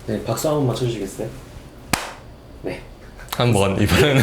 네, 박수 한번 맞춰주시겠어요? 네. 한번 이번에는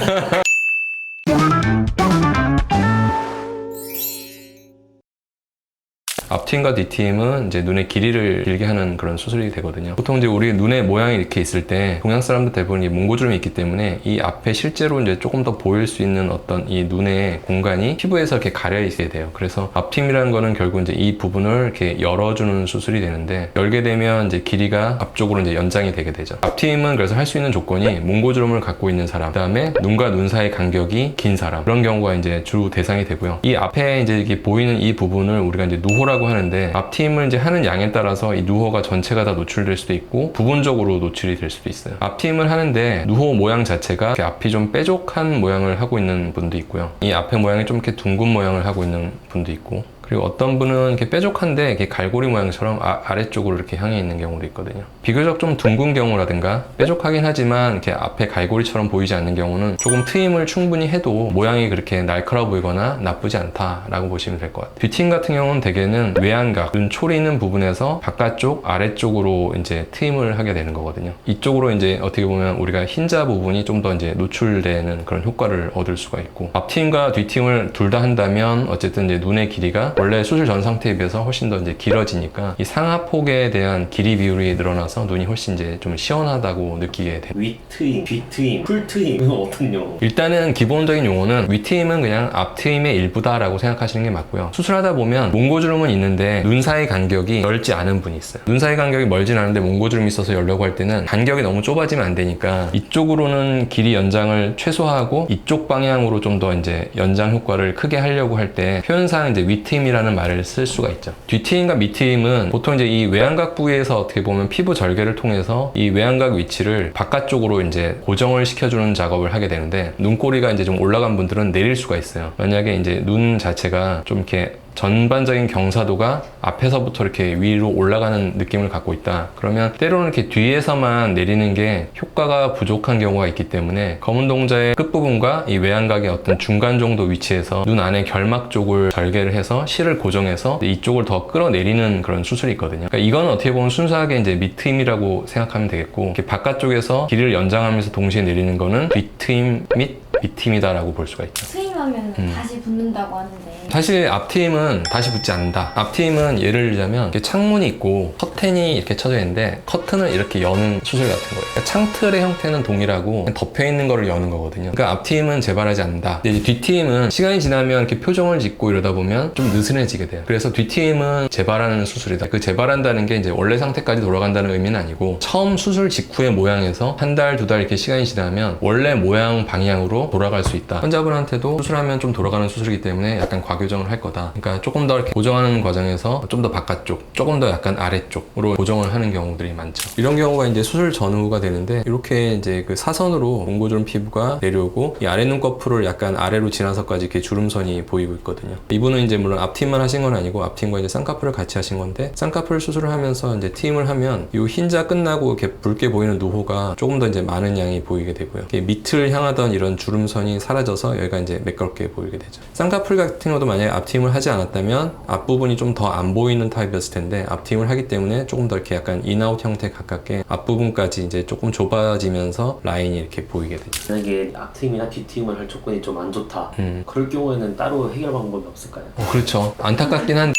앞팀과 뒷팀은 이제 눈의 길이를 길게 하는 그런 수술이 되거든요. 보통 이제 우리 눈의 모양이 이렇게 있을 때 동양 사람들 대부분 이 몽고주름이 있기 때문에 이 앞에 실제로 이제 조금 더 보일 수 있는 어떤 이 눈의 공간이 피부에서 이렇게 가려 있게 돼요. 그래서 앞팀이라는 거는 결국 이제 이 부분을 이렇게 열어주는 수술이 되는데, 열게 되면 이제 길이가 앞쪽으로 이제 연장이 되게 되죠. 앞팀은 그래서 할 수 있는 조건이 몽고주름을 갖고 있는 사람, 그다음에 눈과 눈 사이 간격이 긴 사람, 그런 경우가 이제 주 대상이 되고요. 이 앞에 이제 이렇게 보이는 이 부분을 우리가 이제 누호라고 하는데, 앞팀을 이제 하는 양에 따라서 이 누호가 전체가 다 노출될 수도 있고 부분적으로 노출이 될 수도 있어요. 앞팀을 하는데 누호 모양 자체가 이렇게 앞이 좀 뾰족한 모양을 하고 있는 분도 있고요. 이 앞에 모양이 좀 이렇게 둥근 모양을 하고 있는 분도 있고, 그리고 어떤 분은 이렇게 뾰족한데 이렇게 갈고리 모양처럼 아래쪽으로 이렇게 향해 있는 경우도 있거든요. 비교적 좀 둥근 경우라든가 뾰족하긴 하지만 이렇게 앞에 갈고리처럼 보이지 않는 경우는 조금 트임을 충분히 해도 모양이 그렇게 날카로워 보이거나 나쁘지 않다라고 보시면 될 것 같아요. 뒷팀 같은 경우는 대개는 외안각, 눈 초리 있는 부분에서 바깥쪽, 아래쪽으로 이제 트임을 하게 되는 거거든요. 이쪽으로 이제 어떻게 보면 우리가 흰자 부분이 좀 더 이제 노출되는 그런 효과를 얻을 수가 있고, 앞팀과 뒷팀을 둘 다 한다면 어쨌든 이제 눈의 길이가 원래 수술 전 상태에 비해서 훨씬 더 이제 길어지니까 이 상하폭에 대한 길이 비율이 늘어나서 눈이 훨씬 이제 좀 시원하다고 느끼게 돼요. 윗트임, 뒤트임, 풀트임, 이건 어떤 용어? 일단은 기본적인 용어는 윗트임은 그냥 앞트임의 일부다라고 생각하시는 게 맞고요. 수술하다 보면 몽고주름은 있는데 눈 사이 간격이 넓지 않은 분이 있어요. 눈 사이 간격이 멀진 않은데 몽고주름이 있어서 열려고 할 때는 간격이 너무 좁아지면 안 되니까 이쪽으로는 길이 연장을 최소화하고 이쪽 방향으로 좀 더 이제 연장 효과를 크게 하려고 할 때 표현상 이제 윗트임이라는 말을 쓸 수가 있죠. 뒷트임과 밑트임은 보통 이제 이 외안각 부위에서 어떻게 보면 피부 절개를 통해서 이 외안각 위치를 바깥쪽으로 이제 고정을 시켜주는 작업을 하게 되는데, 눈꼬리가 이제 좀 올라간 분들은 내릴 수가 있어요. 만약에 이제 눈 자체가 좀 이렇게 전반적인 경사도가 앞에서부터 이렇게 위로 올라가는 느낌을 갖고 있다, 그러면 때로는 이렇게 뒤에서만 내리는 게 효과가 부족한 경우가 있기 때문에 검은 동자의 끝부분과 이 외안각의 어떤 중간 정도 위치에서 눈 안에 결막 쪽을 절개를 해서 실을 고정해서 이쪽을 더 끌어내리는 그런 수술이 있거든요. 그러니까 이건 어떻게 보면 순수하게 이제 밑트임이라고 생각하면 되겠고, 이렇게 바깥쪽에서 길이를 연장하면서 동시에 내리는 거는 뒷트임 및 밑트임이다라고 볼 수가 있죠. 트임하면 다시 붙는다고 하는데, 사실 앞트임은 다시 붙지 않는다. 앞트임은 예를 들자면 이렇게 창문이 있고 커튼이 이렇게 쳐져 있는데 커튼을 이렇게 여는 수술 같은 거예요. 그러니까 창틀의 형태는 동일하고 덮여 있는 거를 여는 거거든요. 그러니까 앞트임은 재발하지 않는다. 근데 이제 뒷트임은 시간이 지나면 이렇게 표정을 짓고 이러다 보면 좀 느슨해지게 돼요. 그래서 뒷트임은 재발하는 수술이다. 그 재발한다는 게 이제 원래 상태까지 돌아간다는 의미는 아니고, 처음 수술 직후의 모양에서 한 달, 두 달 이렇게 시간이 지나면 원래 모양 방향으로 돌아갈 수 있다. 환자분한테도 수술하면 좀 돌아가는 수술이기 때문에 약간 과교정을 할 거다. 그러니까 조금 더 이렇게 고정하는 과정에서 좀 더 바깥쪽, 조금 더 약간 아래쪽으로 고정을 하는 경우들이 많죠. 이런 경우가 이제 수술 전후가 되는데, 이렇게 이제 그 사선으로 몽고주름 피부가 내려오고 이 아래 눈꺼풀을 약간 아래로 지나서까지 이렇게 주름선이 보이고 있거든요. 이분은 이제 물론 앞팀만 하신 건 아니고 앞팀과 이제 쌍꺼풀을 같이 하신 건데, 쌍꺼풀 수술을 하면서 이제 팀을 하면 이 흰자 끝나고 이렇게 붉게 보이는 누호가 조금 더 이제 많은 양이 보이게 되고요. 밑을 향하던 이런 주름선이 사라져서 여기가 이제 매끄럽게 보이게 되죠. 쌍꺼풀 같은 경우도 만약에 앞팀을 하지 않았다면 앞부분이 좀 더 안 보이는 타입이었을 텐데, 앞팀을 하기 때문에 조금 더 이렇게 약간 인아웃 형태 가깝게 앞부분까지 이제 조금 좁아지면서 라인이 이렇게 보이게 되죠. 만약에 앞트임이나 뒤트임을 할 조건이 좀 안 좋다, 그럴 경우에는 따로 해결 방법이 없을까요? 그렇죠. 안타깝긴 한데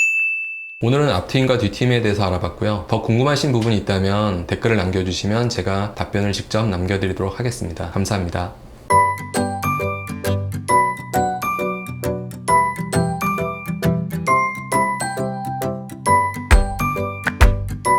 오늘은 앞팀과 뒷팀에 대해서 알아봤고요. 더 궁금하신 부분이 있다면 댓글을 남겨주시면 제가 답변을 직접 남겨드리도록 하겠습니다. 감사합니다.